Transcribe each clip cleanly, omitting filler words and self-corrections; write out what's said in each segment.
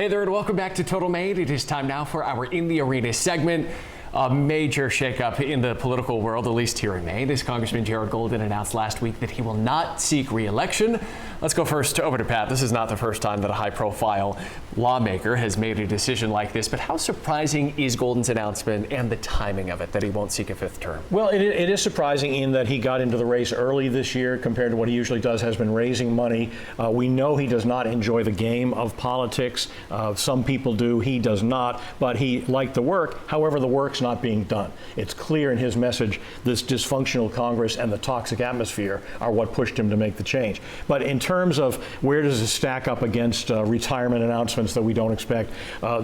Hey there, and welcome back to Total Maine. It is time now for our In the Arena segment. A major shakeup in the political world, at least here in Maine, as Congressman Jared Golden announced last week that he will not seek re-election. Let's go first over to Pat. This is not the first time that a high-profile lawmaker has made a decision like this, but how surprising is Golden's announcement and the timing of it, that he won't seek a fifth term? Well, it is surprising in that he got into the race early this year compared to what he usually does, has been raising money. We know he does not enjoy the game of politics. Some people do, he does not, but he liked the work. However, the work's not being done. It's clear in his message this dysfunctional Congress and the toxic atmosphere are what pushed him to make the change. But in terms of where does it stack up against retirement announcements that we don't expect,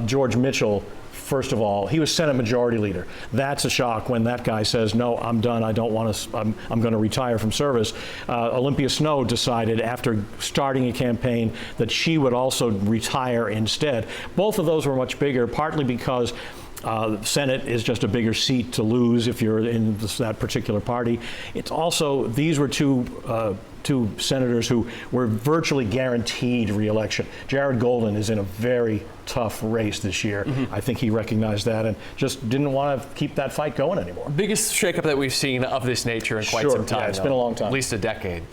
George Mitchell, first of all, he was Senate Majority Leader. That's a shock when that guy says, no, I'm done. I don't want to, I'm going to retire from service. Olympia Snowe decided after starting a campaign that she would also retire instead. Both of those were much bigger, partly because the Senate is just a bigger seat to lose if you're in that particular party. It's also, these were two senators who were virtually guaranteed re-election. Jared Golden is in a very tough race this year. I think he recognized that and just didn't want to keep that fight going anymore. Biggest shakeup that we've seen of this nature in quite some time. Yeah, it's been a long time. At least a decade.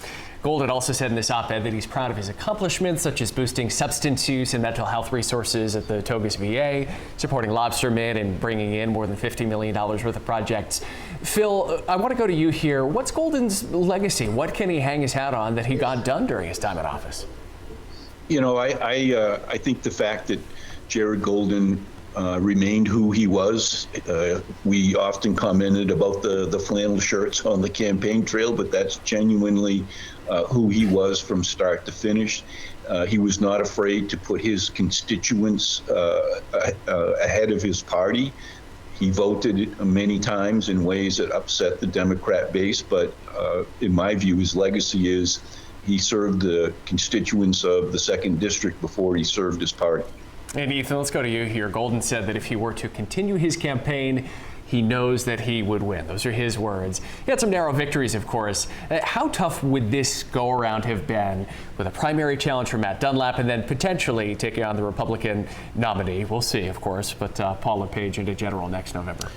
Golden also said in this op-ed that he's proud of his accomplishments, such as boosting substance use and mental health resources at the Togus VA, supporting lobstermen, and bringing in more than $50 million worth of projects. Phil, I want to go to you here. What's Golden's legacy? What can he hang his hat on that he got done during his time in office? You know, I think the fact that Jared Golden remained who he was. We often commented about the flannel shirts on the campaign trail, but that's genuinely who he was from start to finish. He was not afraid to put his constituents ahead of his party. He voted many times in ways that upset the Democrat base, but in my view, his legacy is he served the constituents of the 2nd District before he served his party. And Ethan, let's go to you here. Golden said that if he were to continue his campaign, he knows that he would win. Those are his words. He had some narrow victories, of course. How tough would this go-around have been with a primary challenge for Matt Dunlap and then potentially taking on the Republican nominee? We'll see, of course, but Paul LePage into general next November.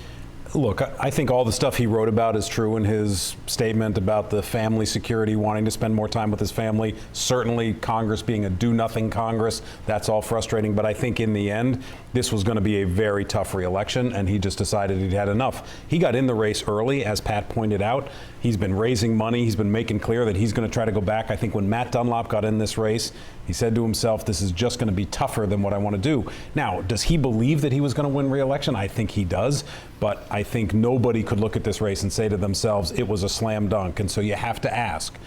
Look, I think all the stuff he wrote about is true in his statement about the family security, wanting to spend more time with his family. Certainly Congress being a do-nothing Congress, that's all frustrating. But I think in the end, this was going to be a very tough re-election, and he just decided he'd had enough. He got in the race early, as Pat pointed out. He's been raising money. He's been making clear that he's going to try to go back. I think when Matt Dunlap got in this race, he said to himself, this is just going to be tougher than what I want to do. Now, does he believe that he was going to win re-election? I think he does. But I think nobody could look at this race and say to themselves, it was a slam dunk. And so you have to ask,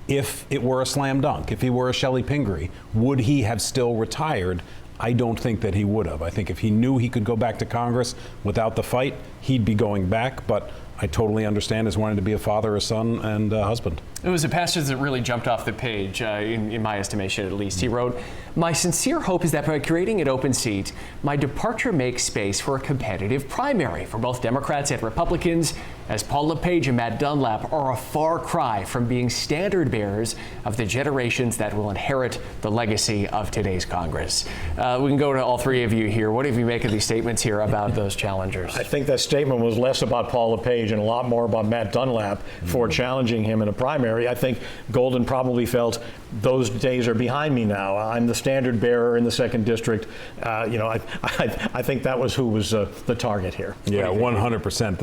if it were a slam dunk, if he were a Shelley Pingree, would he have still retired? I don't think that he would have. I think if he knew he could go back to Congress without the fight, he'd be going back. But I totally understand his wanting to be a father, a son, and a husband. It was a passage that really jumped off the page, in my estimation at least. He wrote, "My sincere hope is that by creating an open seat, my departure makes space for a competitive primary for both Democrats and Republicans, as Paul LePage and Matt Dunlap are a far cry from being standard bearers of the generations that will inherit the legacy of today's Congress." We can go to all three of you here. What do you make of these statements here about those challengers? I think that statement was less about Paul LePage and a lot more about Matt Dunlap for challenging him in a primary. I think Golden probably felt those days are behind me now. I'm the standard bearer in the 2nd District. You know, I think that was who was the target here. Yeah, 100%.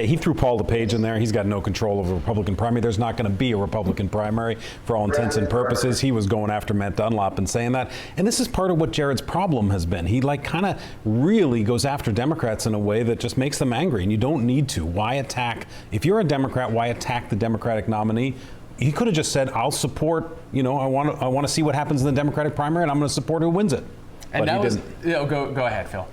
He threw Paul LePage in there. He's got no control over the Republican primary. There's not going to be a Republican primary for all intents and purposes. He was going after Matt Dunlap and saying that. And this is part of what Jared's problem has been. He kind of really goes after Democrats in a way that just makes them angry. And you don't need to. Why attack? If you're a Democrat, why attack the Democratic nominee? He could have just said, I'll support, I want to see what happens in the Democratic primary, and I'm going to support who wins it. And that was, go ahead, Phil.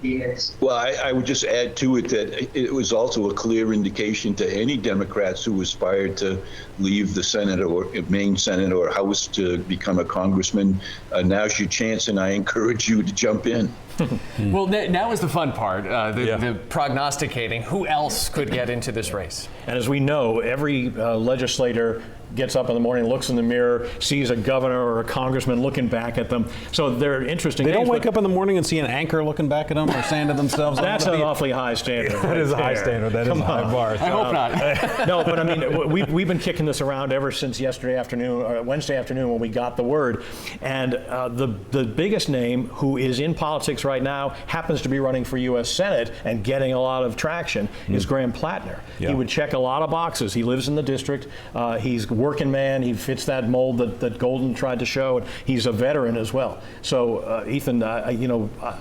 Yes. Well, I would just add to it that it was also a clear indication to any Democrats who aspired to leave the Senate or Maine Senate or House to become a congressman, now's your chance, and I encourage you to jump in. Well, now is the fun part, the prognosticating who else could get into this race. And as we know, every legislator gets up in the morning, looks in the mirror, sees a governor or a congressman looking back at them. So they're interesting. They don't names, wake but up in the morning and see an anchor looking back at them or saying to themselves, That's an awfully high standard. That is a high there. standard. That is Come a high on. bar. I hope not. No, but I mean, we've been kicking this around ever since yesterday afternoon, or Wednesday afternoon when we got the word. And the biggest name who is in politics right now happens to be running for U.S. Senate and getting a lot of traction is Graham Plattner. Yeah. He would check a lot of boxes. He lives in the district. He's a working man. He fits that mold that Golden tried to show. And he's a veteran as well. So, Ethan, I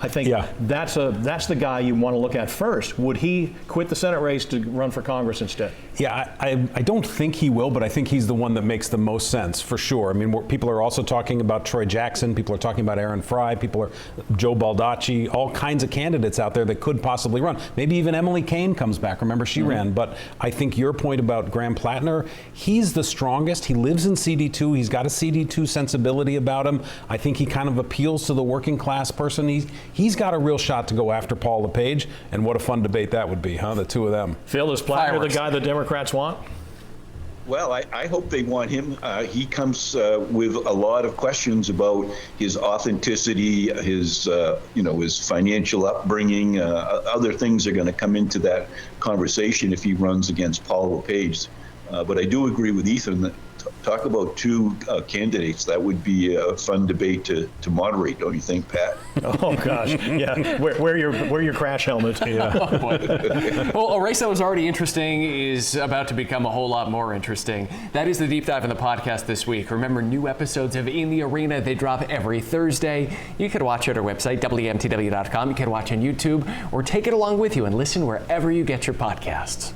think that's the guy you want to look at first. Would he quit the Senate race to run for Congress instead? Yeah, I don't think he will, but I think he's the one that makes the most sense for sure. I mean, people are also talking about Troy Jackson. People are talking about Aaron Fry. People are Joe Baldacci. All kinds of candidates out there that could possibly run. Maybe even Emily Kane comes back. Remember, she ran. But I think your point about Graham Plattner, he's the strongest. He lives in CD2. He's got a CD2 sensibility about him. I think he kind of appeals to the working class person. He's got a real shot to go after Paul LePage. And what a fun debate that would be, huh? The two of them. Phil, is Plattner Fireworks. the guy the Democrats want? Well, I hope they want him. He comes with a lot of questions about his authenticity, his his financial upbringing. Other things are going to come into that conversation if he runs against Paul LePage. But I do agree with Ethan that talk about two candidates. That would be a fun debate to moderate, don't you think, Pat? Oh gosh, yeah. Wear your crash helmet. Yeah. Oh, boy. Well, a race that was already interesting is about to become a whole lot more interesting. That is the deep dive in the podcast this week. Remember, new episodes of In the Arena, they drop every Thursday. You can watch at our website, WMTW.com. You can watch on YouTube or take it along with you and listen wherever you get your podcasts.